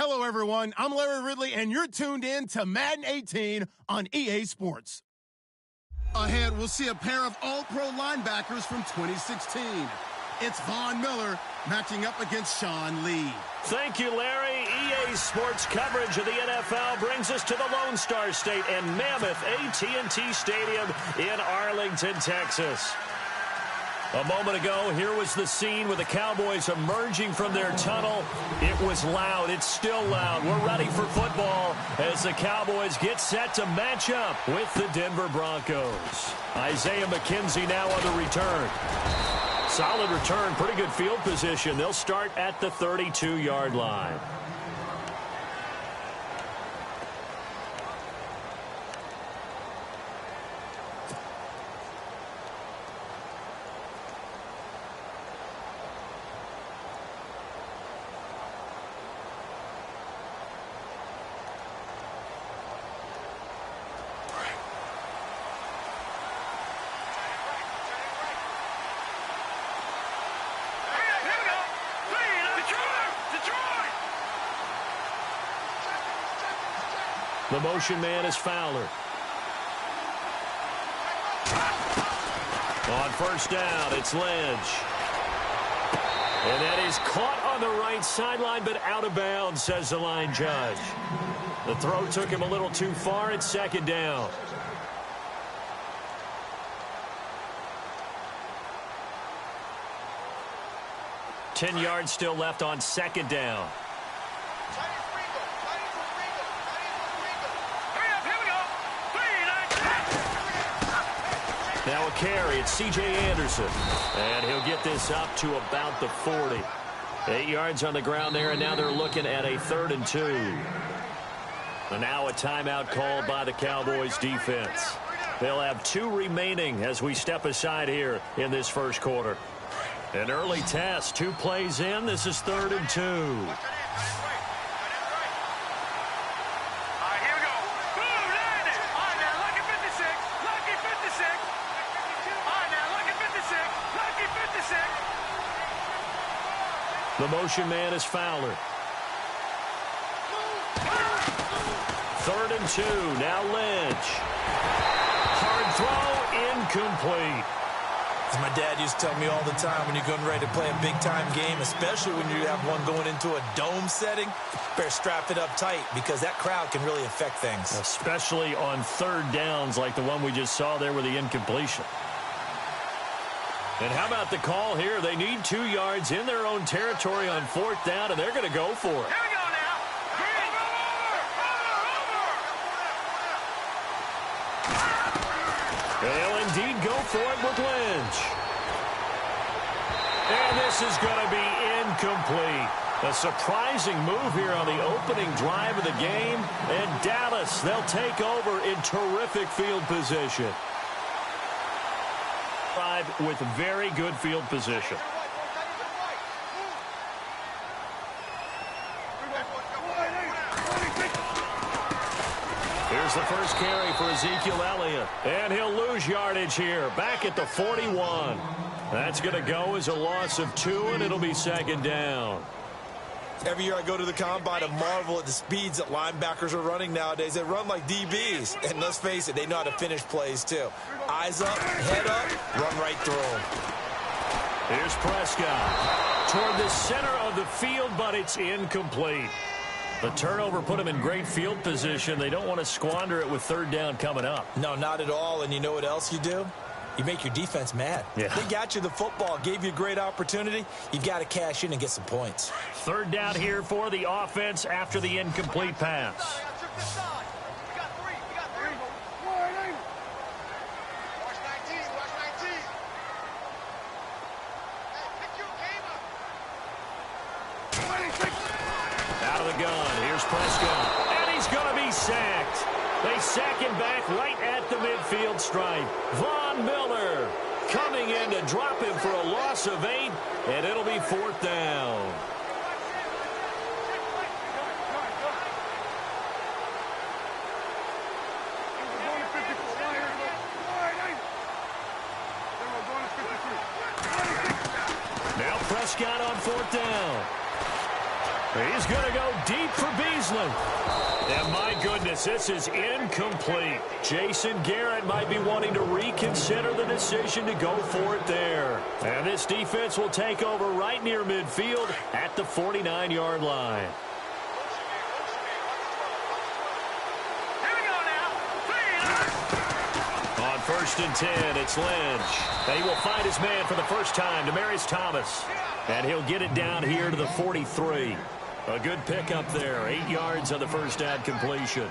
Hello, everyone. I'm Larry Ridley, and you're tuned in to Madden 18 on EA Sports. Ahead, we'll see a pair of all-pro linebackers from 2016. It's Von Miller matching up against Sean Lee. Thank you, Larry. EA Sports coverage of the NFL brings us to the Lone Star State and Mammoth AT&T Stadium in Arlington, Texas. A moment ago, here was the scene with the Cowboys emerging from their tunnel. It was loud. It's still loud. We're ready for football as the Cowboys get set to match up with the Denver Broncos. Isaiah McKenzie now on the return. Solid return, pretty good field position. They'll start at the 32-yard line. The motion man is Fowler. On first down, it's Lynch. And that is caught on the right sideline, but out of bounds, says the line judge. The throw took him a little too far. It's second down. Ten yards still left on second down. Now a carry, it's C.J. Anderson. And he'll get this up to about the 40. 8 yards on the ground there, and now they're looking at a 3rd and 2. And now a timeout called by the Cowboys defense. They'll have 2 remaining as we step aside here in this first quarter. An early test, 2 plays in. This is 3rd and 2. The motion man is Fowler. 3rd and 2. Now Lynch. Hard throw, incomplete. As my dad used to tell me all the time, when you're getting ready to play a big-time game, especially when you have one going into a dome setting, better strap it up tight because that crowd can really affect things. Especially on 3rd downs like the one we just saw there with the incompletion. And how about the call here? They need 2 yards in their own territory on 4th down, and they're going to go for it. Here we go now. They'll indeed go for it with Lynch. And this is going to be incomplete. A surprising move here on the opening drive of the game. And Dallas, they'll take over in terrific field position. With very good field position. Here's the first carry for Ezekiel Elliott. And he'll lose yardage here. Back at the 41. That's going to go as a loss of 2, and it'll be second down. Every year I go to the combine and marvel at the speeds that linebackers are running nowadays. They run like DBs. And let's face it, they know how to finish plays too. Eyes up, head up, run right through them. Here's Prescott. Toward the center of the field, but it's incomplete. The turnover put them in great field position. They don't want to squander it with 3rd down coming up. No, not at all. And you know what else you do? You make your defense mad. Yeah. They got you the football, gave you a great opportunity. You've got to cash in and get some points. 3rd down here for the offense after the incomplete pass. Out of the gun, here's Prescott. And he's going to be sacked. They sack him back right at the midfield stripe. Von Miller coming in to drop him for a loss of 8, and it'll be 4th down. Now Prescott on 4th down. He's going to go deep for Beasley. And my goodness, this is incomplete. Jason Garrett might be wanting to reconsider the decision to go for it there. And this defense will take over right near midfield at the 49-yard line. On 1st and 10, it's Lynch. And he will find his man for the first time, Demaryius Thomas. And he'll get it down here to the 43. A good pickup there. 8 yards on the first down completion. All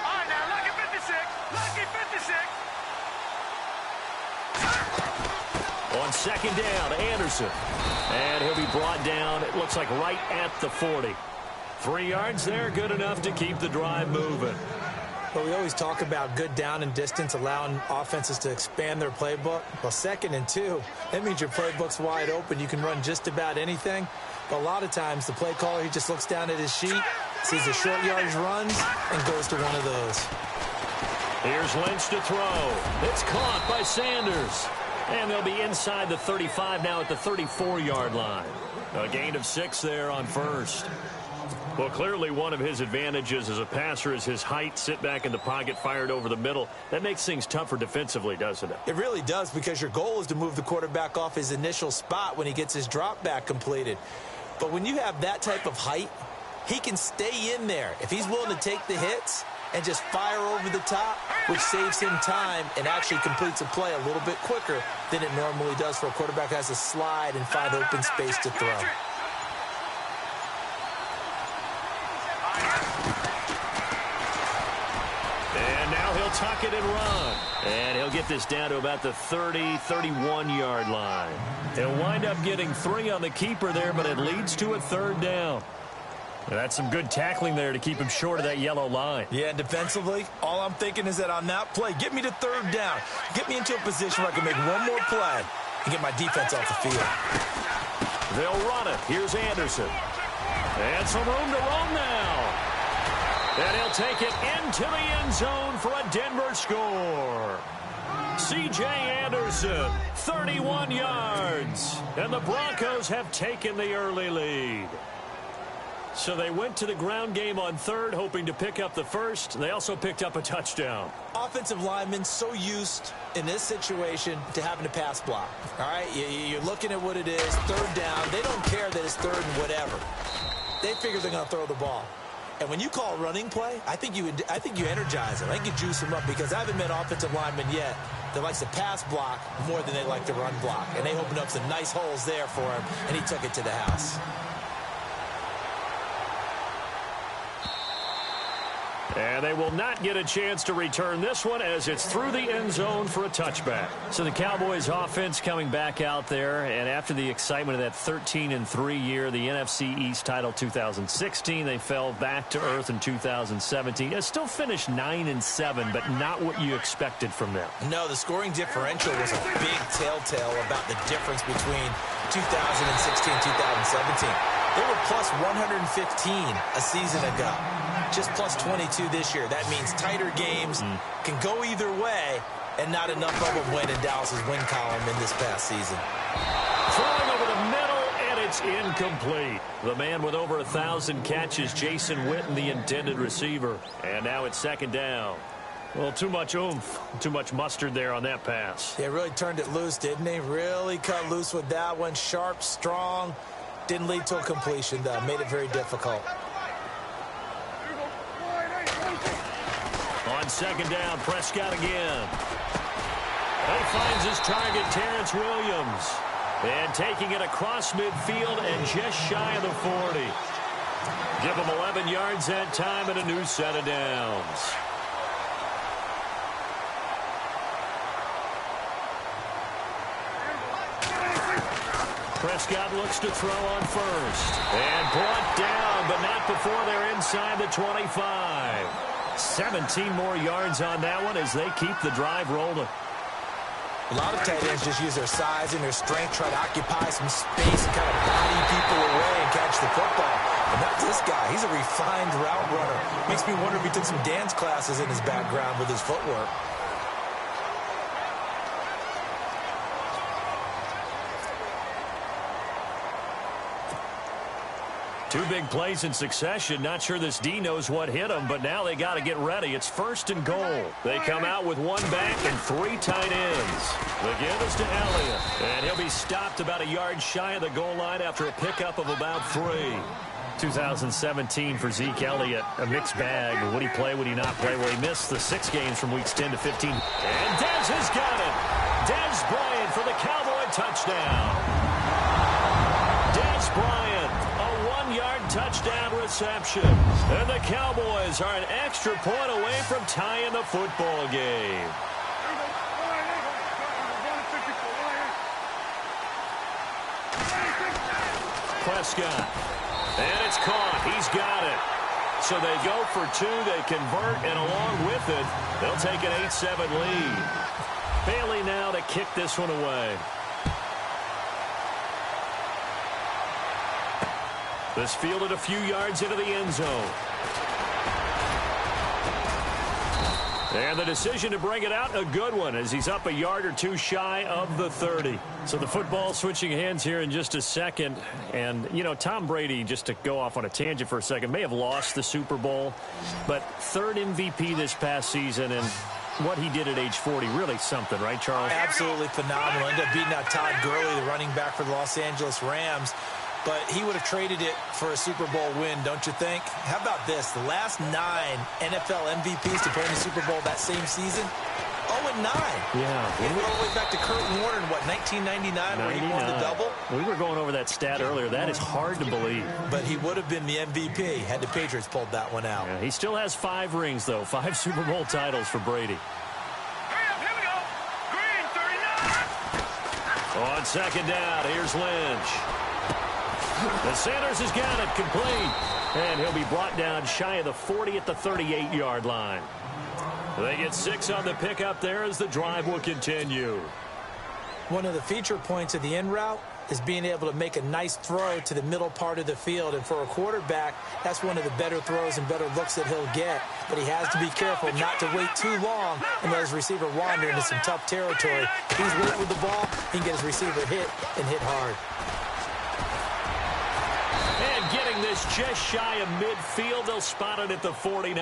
right, now, lucky 56. Lucky 56. On 2nd down, Anderson. And he'll be brought down, it looks like right at the 40. 3 yards there, good enough to keep the drive moving. But we always talk about good down and distance, allowing offenses to expand their playbook. Well, 2nd and 2, that means your playbook's wide open. You can run just about anything. But a lot of times, the play caller, he just looks down at his sheet, sees the short yardage runs, and goes to one of those. Here's Lynch to throw. It's caught by Sanders. And they'll be inside the 35 now at the 34-yard line. A gain of 6 there on 1st. Well, clearly one of his advantages as a passer is his height, sit back in the pocket, fired over the middle. That makes things tougher defensively, doesn't it? It really does, because your goal is to move the quarterback off his initial spot when he gets his drop back completed. But when you have that type of height, he can stay in there if he's willing to take the hits and just fire over the top, which saves him time and actually completes a play a little bit quicker than it normally does for a quarterback who has to slide and find open space to throw. And now he'll tuck it and run. And he'll get this down to about the 30, 31-yard line. He'll wind up getting 3 on the keeper there, but it leads to a 3rd down. That's some good tackling there to keep him short of that yellow line. Yeah, and defensively, all I'm thinking is that on that play, get me to 3rd down. Get me into a position where I can make one more play and get my defense off the field. They'll run it. Here's Anderson. And some room to roam now. And he'll take it into the end zone for a Denver score. C.J. Anderson, 31 yards. And the Broncos have taken the early lead. So they went to the ground game on 3rd, hoping to pick up the 1st. They also picked up a touchdown. Offensive linemen so used in this situation to having to pass block. All right, you're looking at what it is, 3rd down. They don't care that it's 3rd and whatever. They figure they're going to throw the ball. And when you call a running play, I think you energize them. I think you juice them up, because I haven't met offensive linemen yet that likes to pass block more than they like to run block. And they opened up some nice holes there for him, and he took it to the house. And they will not get a chance to return this one, as it's through the end zone for a touchback. So the Cowboys offense coming back out there, and after the excitement of that 13-3 year, the NFC East title 2016, they fell back to earth in 2017. They still finished 9-7, but not what you expected from them. No, the scoring differential was a big telltale about the difference between 2016 and 2017. They were plus 115 a season ago. Just plus 22 this year. That means tighter games can go either way, and not enough of them went in Dallas's win column in this past season. Throwing over the middle, and it's incomplete. The man with over 1,000 catches, Jason Witten, the intended receiver. And now it's 2nd down. Well, too much oomph, too much mustard there on that pass. Yeah, really turned it loose, didn't he? Really cut loose with that one. Sharp, strong. Didn't lead to a completion, though. Made it very difficult. On 2nd down, Prescott again. He finds his target, Terrence Williams. And taking it across midfield and just shy of the 40. Give him 11 yards that time and a new set of downs. Prescott looks to throw on 1st. And brought down, but not before they're inside the 25. 17 more yards on that one as they keep the drive rolling. A lot of tight ends just use their size and their strength, try to occupy some space and kind of body people away and catch the football. But not this guy. He's a refined route runner. Makes me wonder if he took some dance classes in his background with his footwork. Two big plays in succession. Not sure this D knows what hit him, but now they got to get ready. It's 1st and goal. They come out with 1 back and 3 tight ends. The give is to Elliott, and he'll be stopped about a yard shy of the goal line after a pickup of about 3. 2017 for Zeke Elliott, a mixed bag. Would he play, would he not play? Well, he missed the 6 games from weeks 10 to 15. And Dez has got it. Dez Bryant for the Cowboy touchdown. Dez Bryant, a 1-yard touchdown reception. And the Cowboys are an extra point away from tying the football game. Prescott. And it's caught. He's got it. So they go for 2. They convert, and along with it, they'll take an 8-7 lead. Bailey now to kick this one away. This fielded a few yards into the end zone. And the decision to bring it out, a good one, as he's up a yard or 2 shy of the 30. So the football switching hands here in just a second. And, you know, Tom Brady, just to go off on a tangent for a second, may have lost the Super Bowl, but 3rd MVP this past season, and what he did at age 40, really something, right, Charles? Absolutely phenomenal. Ended up beating out Todd Gurley, the running back for the Los Angeles Rams. But he would have traded it for a Super Bowl win, don't you think? How about this? The last 9 NFL MVPs to play in the Super Bowl that same season, 0-9. Yeah. We went all the way back to Kurt Warner in, what, 1999 when he won the double? We were going over that stat earlier. That is hard to believe. But he would have been the MVP had the Patriots pulled that one out. Yeah, he still has 5 rings, though. 5 Super Bowl titles for Brady. Here we go. Green, 39. On 2nd down, here's Lynch. And Sanders has got it complete. And he'll be brought down shy of the 40 at the 38-yard line. They get 6 on the pickup there as the drive will continue. One of the feature points of the in route is being able to make a nice throw to the middle part of the field. And for a quarterback, that's one of the better throws and better looks that he'll get. But he has to be careful not to wait too long and let his receiver wander into some tough territory. If he's late with the ball, he can get his receiver hit and hit hard. And getting this just shy of midfield, they'll spot it at the 49.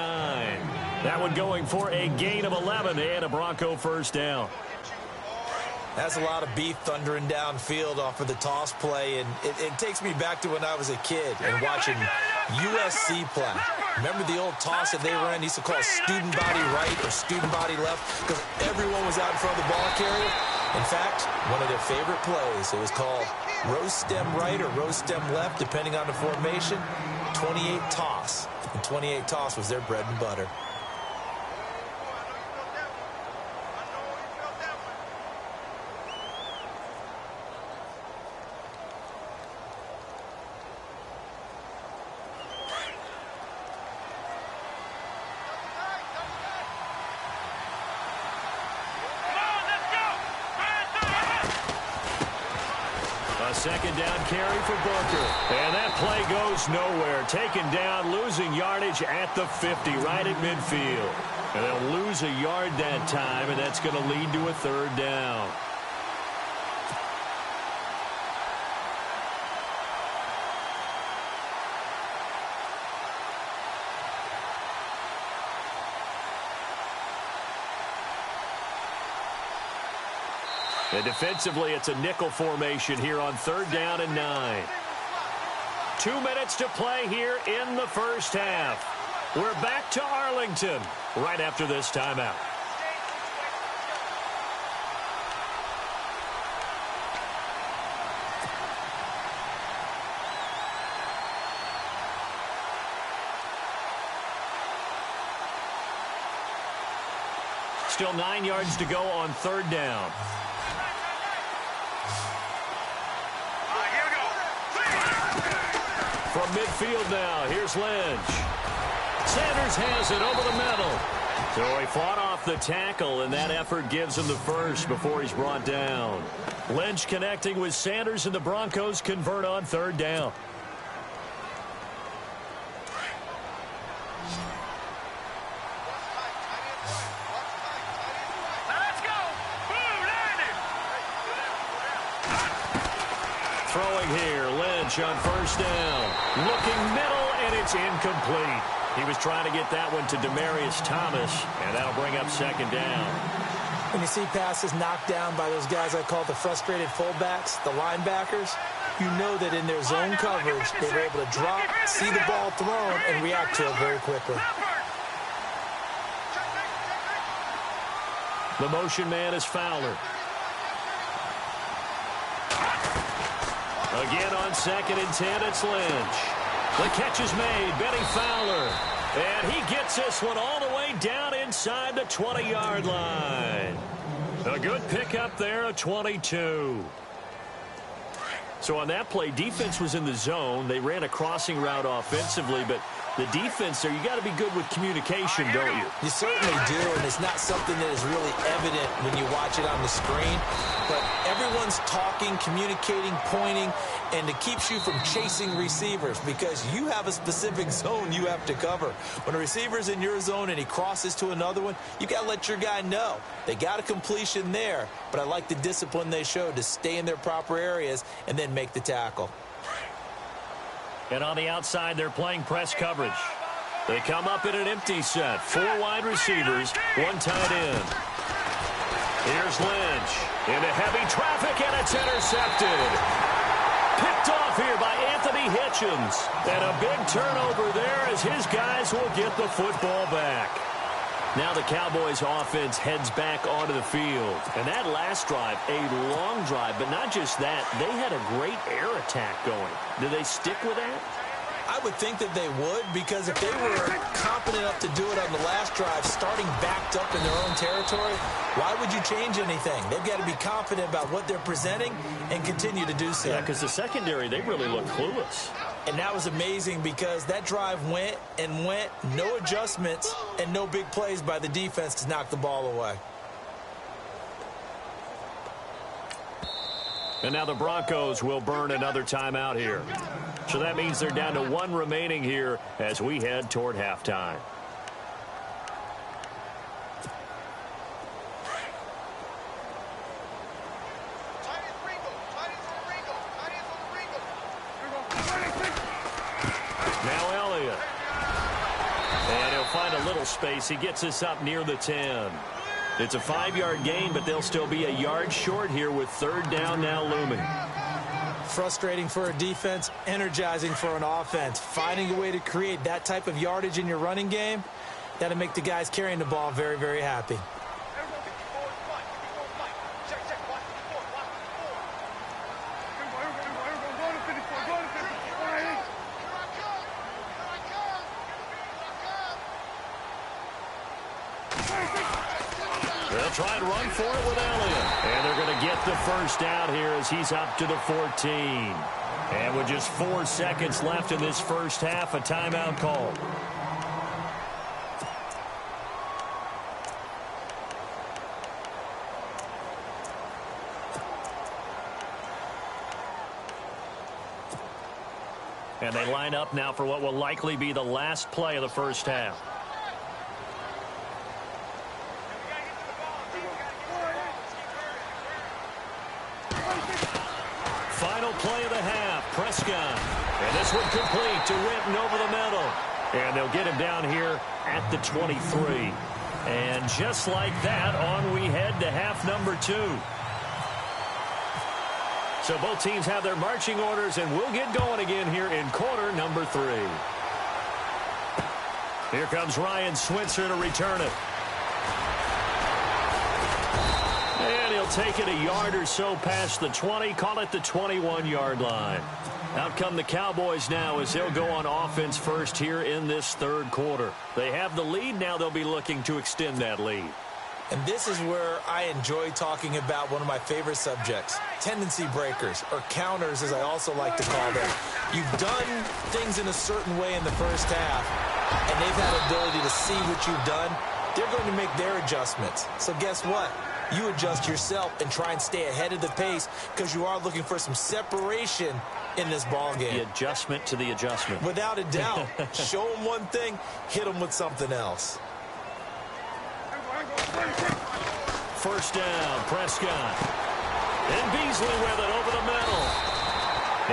That one going for a gain of 11 and a Bronco 1st down. That's a lot of beef thundering downfield off of the toss play, and it takes me back to when I was a kid and watching USC play. Remember the old toss that they ran? They used to call student body right or student body left because everyone was out in front of the ball carrier. In fact, one of their favorite plays, it was called rose stem right or rose stem left, depending on the formation, 28 toss. And 28 toss was their bread and butter. Second down carry for Booker. And that play goes nowhere. Taken down, losing yardage at the 50, right at midfield. And they'll lose a yard that time, and that's going to lead to a 3rd down. And defensively, it's a nickel formation here on 3rd down and 9. 2 minutes to play here in the 1st half. We're back to Arlington right after this timeout. Still 9 yards to go on 3rd down. From midfield now, here's Lynch. Sanders has it over the middle. So he fought off the tackle, and that effort gives him the 1st before he's brought down. Lynch connecting with Sanders, and the Broncos convert on 3rd down. throwing here. Lynch on first down. Looking middle, and it's incomplete. He was trying to get that one to Demaryius Thomas, and that'll bring up second down. When you see passes knocked down by those guys I call the frustrated fullbacks, the linebackers, you know that in their zone coverage, they were able to drop, see the ball thrown, and react to it very quickly. The motion man is Fowler. Again on 2nd and 10, it's Lynch. The catch is made, Benny Fowler. And he gets this one all the way down inside the 20-yard line. A good pickup there, a 22. So on that play, defense was in the zone. They ran a crossing route offensively, but the defense there, you got to be good with communication, don't you? You certainly do, and it's not something that is really evident when you watch it on the screen. But everyone's talking, communicating, pointing, and it keeps you from chasing receivers because you have a specific zone you have to cover. When a receiver's in your zone and he crosses to another one, you got to let your guy know. They got a completion there, but I like the discipline they showed to stay in their proper areas and then make the tackle. And on the outside, they're playing press coverage. They come up in an empty set. 4 wide receivers, 1 tight end. Here's Lynch into heavy traffic, and it's intercepted. Picked off here by Anthony Hitchens. And a big turnover there as his guys will get the football back. Now the Cowboys offense heads back onto the field. And that last drive, a long drive, but not just that, they had a great air attack going. Do they stick with that? I would think that they would, because if they were confident enough to do it on the last drive, starting backed up in their own territory, why would you change anything? They've got to be confident about what they're presenting and continue to do so. Yeah, because the secondary, they really look clueless. And that was amazing because that drive went and went, no adjustments, and no big plays by the defense to knock the ball away. And now the Broncos will burn another timeout here. So that means they're down to 1 remaining here as we head toward halftime. Now Elliott. And he'll find a little space. He gets us up near the 10. It's a 5-yard gain, but they'll still be a yard short here with 3rd down now looming. Frustrating for a defense, energizing for an offense. Finding a way to create that type of yardage in your running game, that'll make the guys carrying the ball very, very happy. They'll try and run for it with Elliott. And they're going to get the first down here as he's up to the 14. And with just 4 seconds left in this first half, a timeout call. And they line up now for what will likely be the last play of the first half. Final play of the half, Prescott. And this one complete to Winton over the middle. And they'll get him down here at the 23. And just like that, on we head to half number 2. So both teams have their marching orders, and we'll get going again here in quarter number 3. Here comes Ryan Switzer to return it. And he'll take it a yard or so past the 20, call it the 21-yard line. Out come the Cowboys now as they'll go on offense first here in this 3rd quarter. They have the lead, now they'll be looking to extend that lead. And this is where I enjoy talking about one of my favorite subjects, tendency breakers, or counters as I also like to call them. You've done things in a certain way in the first half, and they've had the ability to see what you've done. They're going to make their adjustments. So guess what? You adjust yourself and try and stay ahead of the pace because you are looking for some separation in this ball game. The adjustment to the adjustment. Without a doubt. Show them one thing, hit them with something else. First down, Prescott. And Beasley with it over the middle.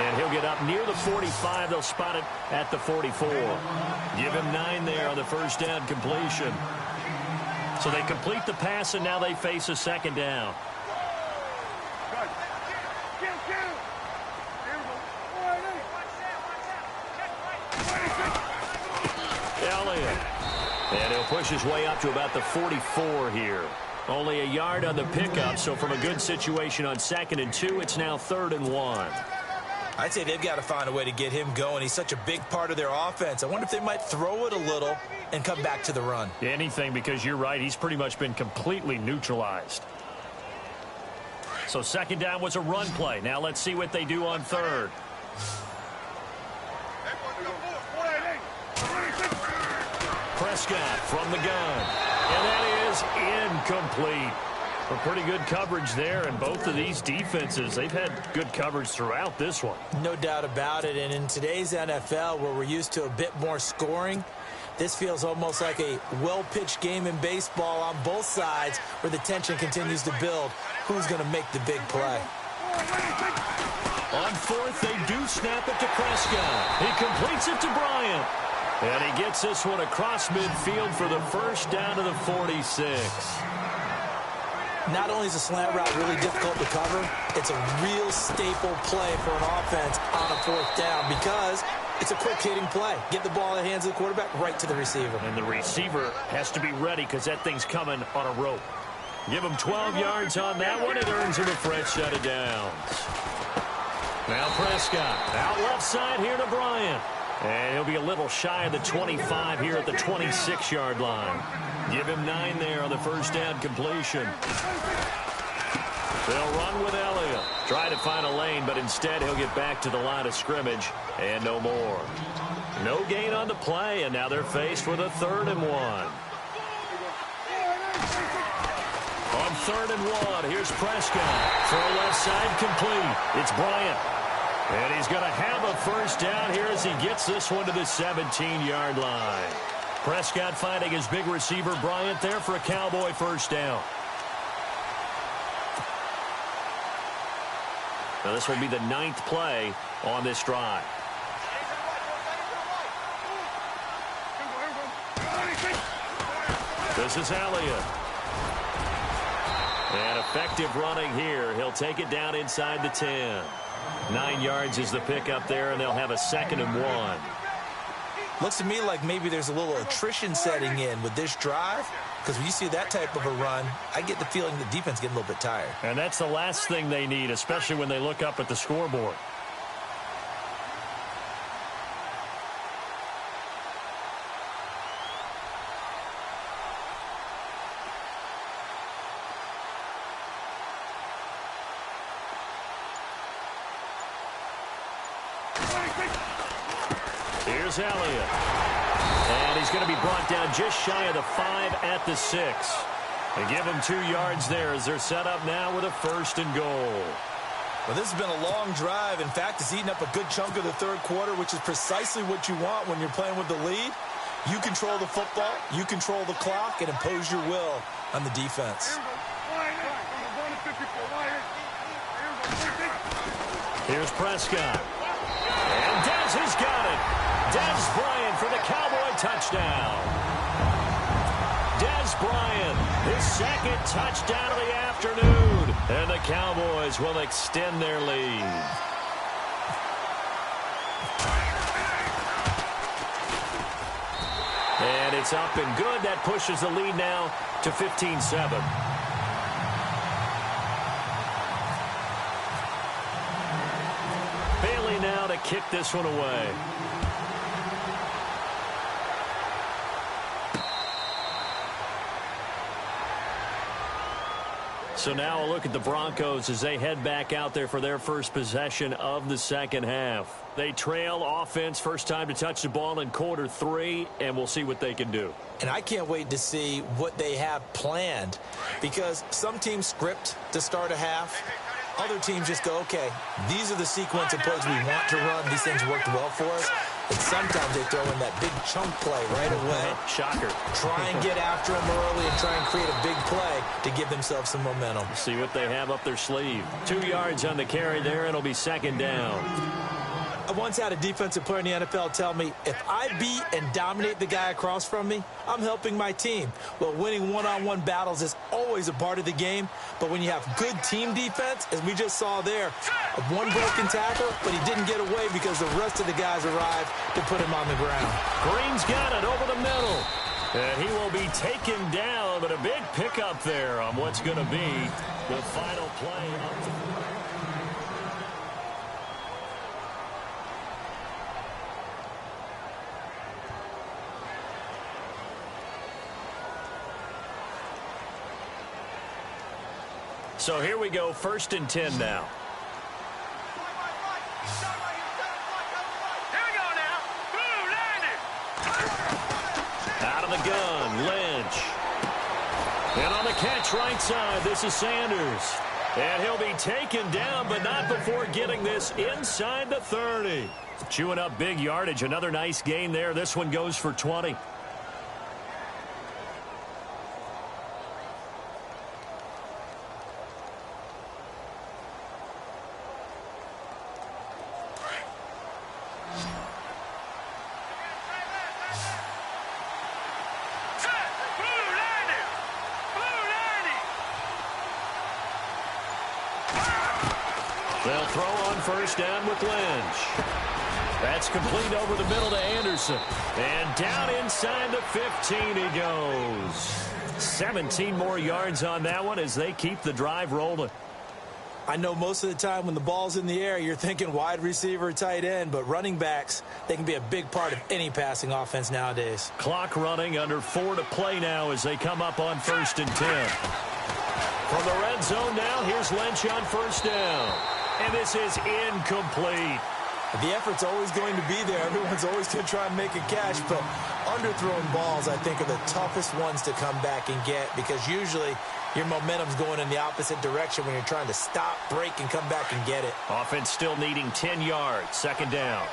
And he'll get up near the 45. They'll spot it at the 44. Give him 9 there on the first down completion. So they complete the pass, and now they face a second down. Elliott. And he'll push his way up to about the 44 here. Only a yard on the pickup, so from a good situation on 2nd and 2, it's now 3rd and 1. I'd say they've got to find a way to get him going. He's such a big part of their offense. I wonder if they might throw it a little and come back to the run. Anything, because you're right. He's pretty much been completely neutralized. So 2nd down was a run play. Now let's see what they do on 3rd. Prescott from the gun. And that is incomplete. A pretty good coverage there, and both of these defenses, they've had good coverage throughout this one. No doubt about it, and in today's NFL, where we're used to a bit more scoring, this feels almost like a well-pitched game in baseball on both sides where the tension continues to build. Who's going to make the big play? On 4th, they do snap it to Prescott. He completes it to Bryant. And he gets this one across midfield for the first down to the 46. Not only is a slant route really difficult to cover, it's a real staple play for an offense on a 4th down because it's a quick-hitting play. Get the ball in the hands of the quarterback right to the receiver. And the receiver has to be ready because that thing's coming on a rope. Give him 12 yards on that one. It earns him a fresh set of downs. Now Prescott out left side here to Bryant. And he'll be a little shy of the 25 here at the 26-yard line. Give him 9 there on the first down completion. They'll run with Elliott. Try to find a lane, but instead he'll get back to the line of scrimmage and no more. No gain on the play, and now they're faced with a 3rd and 1. On 3rd and 1, here's Prescott. Throw left side complete. It's Bryant. And he's going to have a first down here as he gets this one to the 17-yard line. Prescott finding his big receiver Bryant there for a Cowboy first down. Now this will be the 9th play on this drive. This is Elliott. And effective running here. He'll take it down inside the 10. 9 yards is the pickup there, and they'll have a 2nd and 1. Looks to me like maybe there's a little attrition setting in with this drive, because when you see that type of a run, I get the feeling the defense getting a little bit tired. And that's the last thing they need, especially when they look up at the scoreboard. Here's Elliott. And he's going to be brought down just shy of the 5 at the 6. They give him 2 yards there as they're set up now with a 1st and goal. Well, this has been a long drive. In fact, it's eaten up a good chunk of the 3rd quarter, which is precisely what you want when you're playing with the lead. You control the football, you control the clock, and impose your will on the defense. Here's Prescott. And Dez has got it. Dez Bryant for the Cowboy touchdown. Dez Bryant, his 2nd touchdown of the afternoon. And the Cowboys will extend their lead. And it's up and good. That pushes the lead now to 15-7. Now to kick this one away. So now a look at the Broncos as they head back out there for their first possession of the 2nd half. They trail offense, first time to touch the ball in quarter 3, and we'll see what they can do. And I can't wait to see what they have planned, because some teams script to start a half. Other teams just go, okay, these are the sequence of plays we want to run. These things worked well for us. And sometimes they throw in that big chunk play right away. Shocker. Try and get after them early and try and create a big play to give themselves some momentum. See what they have up their sleeve. 2 yards on the carry there, and it'll be second down. I once had a defensive player in the NFL tell me, if I beat and dominate the guy across from me, I'm helping my team. Well, winning one-on-one battles is always a part of the game, but when you have good team defense, as we just saw there, one broken tackle, but he didn't get away because the rest of the guys arrived to put him on the ground. Green's got it over the middle. And he will be taken down, but a big pickup there on what's going to be the final play of the So here we go, 1st and 10 now. Here we go now. Blue, landed. Out of the gun, Lynch. And on the catch right side, this is Sanders. And he'll be taken down, but not before getting this inside the 30. Chewing up big yardage, another nice gain there. This one goes for 20. They'll throw on 1st down with Lynch. That's complete over the middle to Anderson. And down inside the 15 he goes. 17 more yards on that one as they keep the drive rolling. I know most of the time when the ball's in the air, you're thinking wide receiver, tight end, but running backs, they can be a big part of any passing offense nowadays. Clock running, under 4 to play now as they come up on 1st and 10. From the red zone now, here's Lynch on 1st down. And this is incomplete. The effort's always going to be there. Everyone's always going to try and make a catch, but underthrown balls, I think, are the toughest ones to come back and get because usually your momentum's going in the opposite direction when you're trying to stop, break, and come back and get it. Offense still needing 10 yards. 2nd down.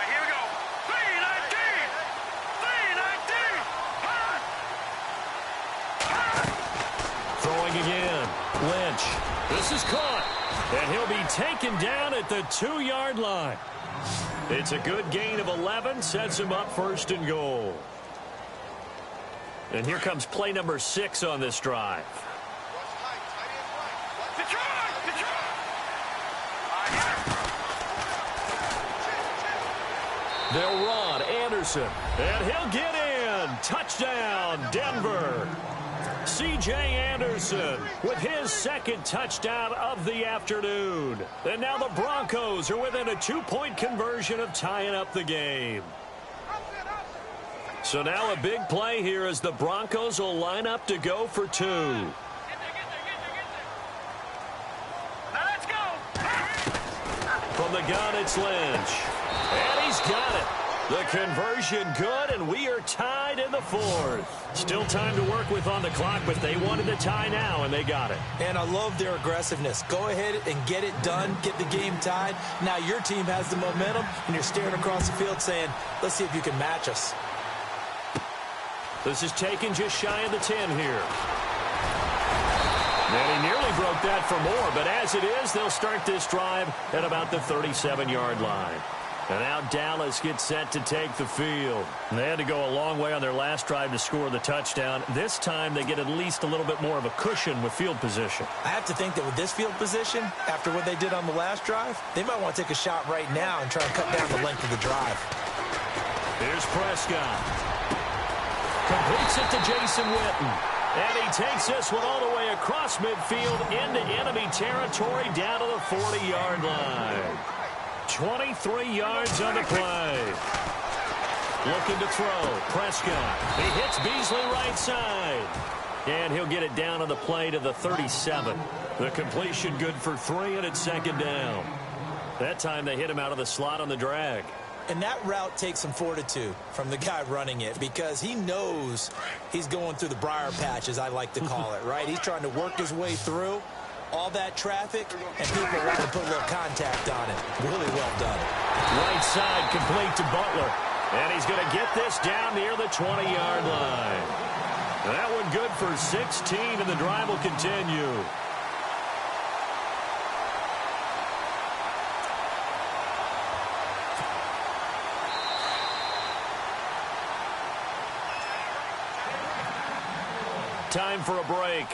Here we go. 319. 319. Throwing again. Lynch. This is caught. And he'll be taken down at the 2-yard line. It's a good gain of 11. Sets him up 1st and goal. And here comes play number 6 on this drive. They'll run. Anderson. And he'll get in. Touchdown, Denver. C.J. Anderson with his 2nd touchdown of the afternoon. And now the Broncos are within a 2-point conversion of tying up the game. So now a big play here as the Broncos will line up to go for 2. Now let's go. From the gun, it's Lynch. And he's got it. The conversion good, and we are tied in the 4th. Still time to work with on the clock, but they wanted to tie now, and they got it. And I love their aggressiveness. Go ahead and get it done, get the game tied. Now your team has the momentum, and you're staring across the field saying, let's see if you can match us. This is taken just shy of the 10 here. And he nearly broke that for more, but as it is, they'll start this drive at about the 37-yard line. And now Dallas gets set to take the field. And they had to go a long way on their last drive to score the touchdown. This time they get at least a little bit more of a cushion with field position. I have to think that with this field position, after what they did on the last drive, they might want to take a shot right now and try and cut down the length of the drive. Here's Prescott. Completes it to Jason Witten. And he takes this one all the way across midfield into enemy territory down to the 40-yard line. 23 yards on the play. Looking to throw. Prescott. He hits Beasley right side. And he'll get it down on the play to the 37. The completion good for 3, and it's 2nd down. That time they hit him out of the slot on the drag. And that route takes some fortitude from the guy running it because he knows he's going through the briar patch, as I like to call it, right? He's trying to work his way through. All that traffic, and people want to put a little contact on it. Really well done. Right side complete to Butler. And he's going to get this down near the 20-yard line. That one good for 16, and the drive will continue. Time for a break.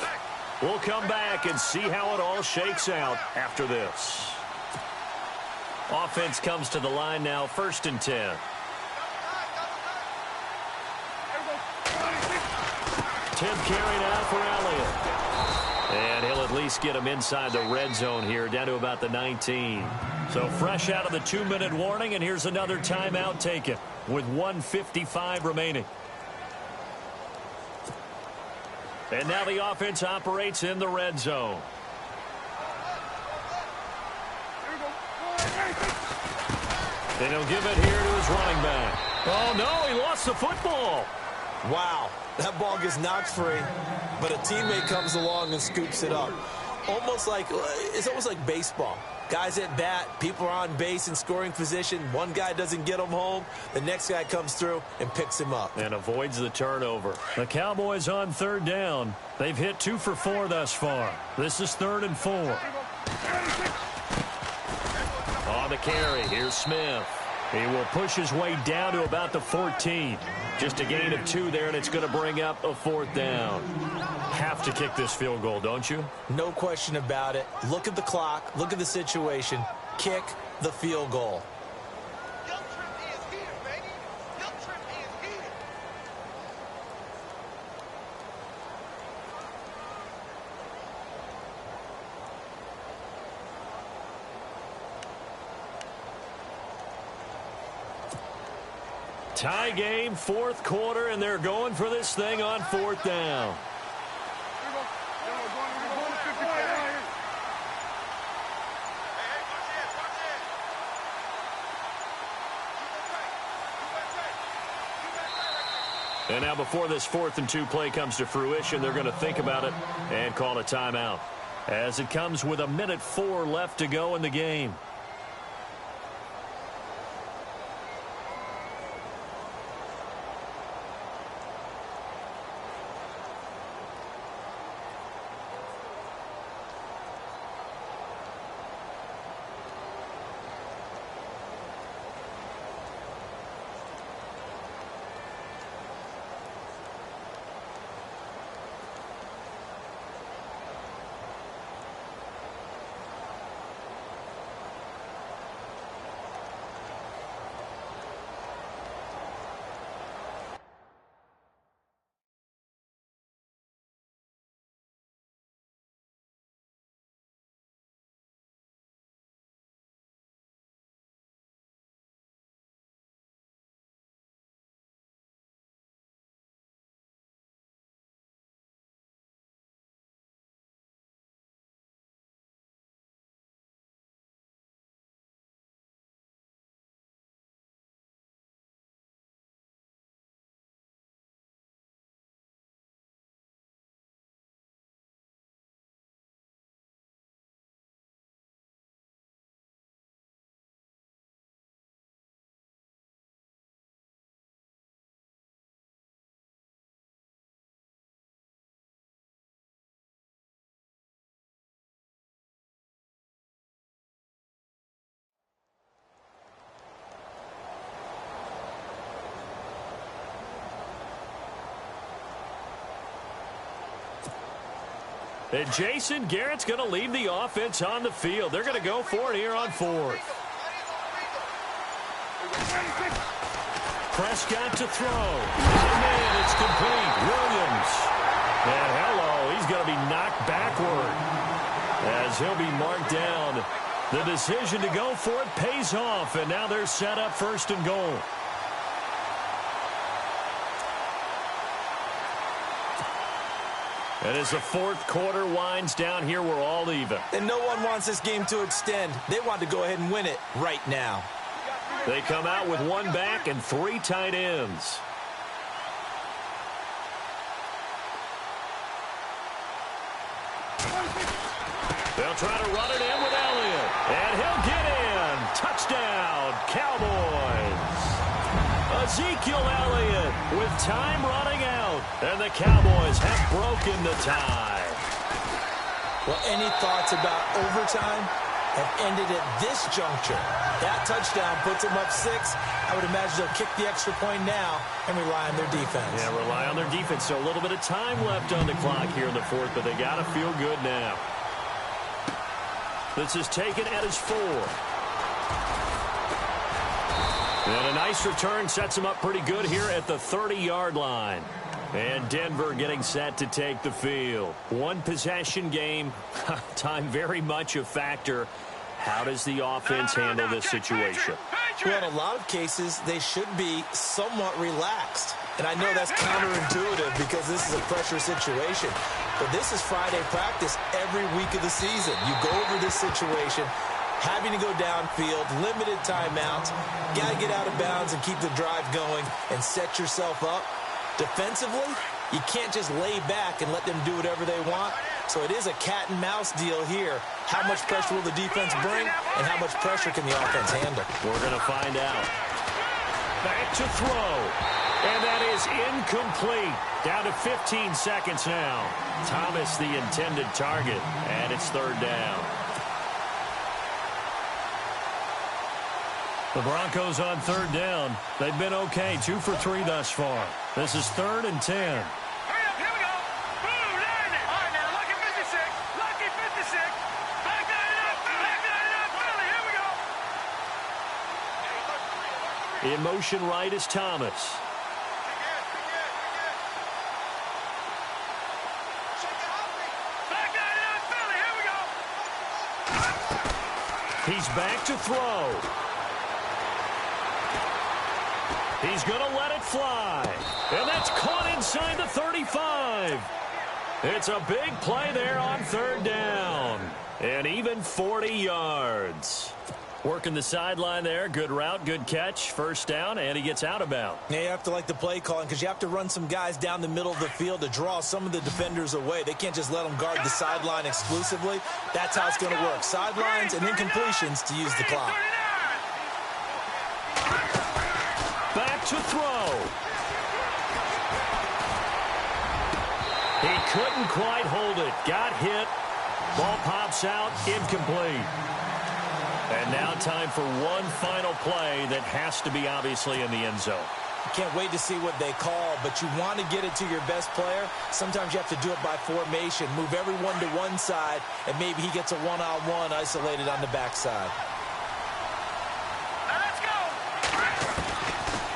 We'll come back and see how it all shakes out after this. Offense comes to the line now, 1st and 10. Tip carry now for Elliott. And he'll at least get him inside the red zone here, down to about the 19. So fresh out of the 2-minute warning, and here's another timeout taken with 1:55 remaining. And now the offense operates in the red zone. And he'll give it here to his running back. Oh, no, he lost the football. Wow, that ball gets knocked free, but a teammate comes along and scoops it up. It's almost like baseball. Guys at bat, people are on base in scoring position. One guy doesn't get him home. The next guy comes through and picks him up. And avoids the turnover. The Cowboys on 3rd down. They've hit 2 for 4 thus far. This is 3rd and 4. On the carry, here's Smith. He will push his way down to about the 14. Just a gain of 2 there, and it's going to bring up a 4th down. Have to kick this field goal, don't you? No question about it. Look at the clock. Look at the situation. Kick the field goal. Tie game, 4th quarter, and they're going for this thing on 4th down. And now before this 4th and 2 play comes to fruition, they're going to think about it and call a timeout, as it comes with 1:04 left to go in the game. And Jason Garrett's going to leave the offense on the field. They're going to go for it here on 4th. Prescott to throw. And it's complete. Williams. And hello, he's going to be knocked backward as he'll be marked down. The decision to go for it pays off, and now they're set up 1st and goal. And as the 4th quarter winds down here, we're all even. And no one wants this game to extend. They want to go ahead and win it right now. They come out with 1 back and 3 tight ends. They'll try to run it in with Elliott. And he'll get in. Touchdown, Cowboys. Ezekiel Elliott with time running out. And the Cowboys have broken the tie. Well, any thoughts about overtime have ended at this juncture. That touchdown puts them up 6. I would imagine they'll kick the extra point now and rely on their defense. Yeah, rely on their defense. So a little bit of time left on the clock here in the fourth, but they got to feel good now. This is taken at his 4. And a nice return sets him up pretty good here at the 30-yard line. And Denver getting set to take the field. One possession game. Time very much a factor. How does the offense handle this situation? Well, in a lot of cases, they should be somewhat relaxed. And I know that's counterintuitive because this is a pressure situation. But this is Friday practice every week of the season. You go over this situation, having to go downfield, limited timeouts, got to get out of bounds and keep the drive going and set yourself up. Defensively, you can't just lay back and let them do whatever they want. So it is a cat and mouse deal here. How much pressure will the defense bring and how much pressure can the offense handle? We're going to find out. Back to throw. And that is incomplete. Down to 15 seconds now. Thomas the intended target. And it's third down. The Broncos on third down. They've been okay. 2 for 3 thus far. This is 3rd and 10. Hurry up, here we go. Boom, line it. All right, now, lucky 56. Lucky 56. Back that up. Back that up, Philly. Here we go. In motion right is Thomas. Back that up, Philly. Here we go. He's back to throw. He's going to let it fly. And that's caught inside the 35. It's a big play there on third down. And even 40 yards. Working the sideline there. Good route, good catch. First down, and he gets out of bounds. Yeah, you have to like the play calling because you have to run some guys down the middle of the field to draw some of the defenders away. They can't just let them guard the sideline exclusively. That's how it's going to work. Sidelines and incompletions to use the clock. Back to throw. He couldn't quite hold it. Got hit. Ball pops out. Incomplete. And now time for one final play that has to be obviously in the end zone. You can't wait to see what they call, but you want to get it to your best player. Sometimes you have to do it by formation. Move everyone to one side, and maybe he gets a one-on-one isolated on the backside.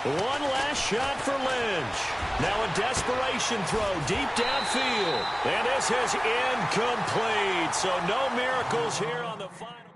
One last shot for Lynch. Now a desperation throw deep downfield. And this is incomplete. So no miracles here on the final.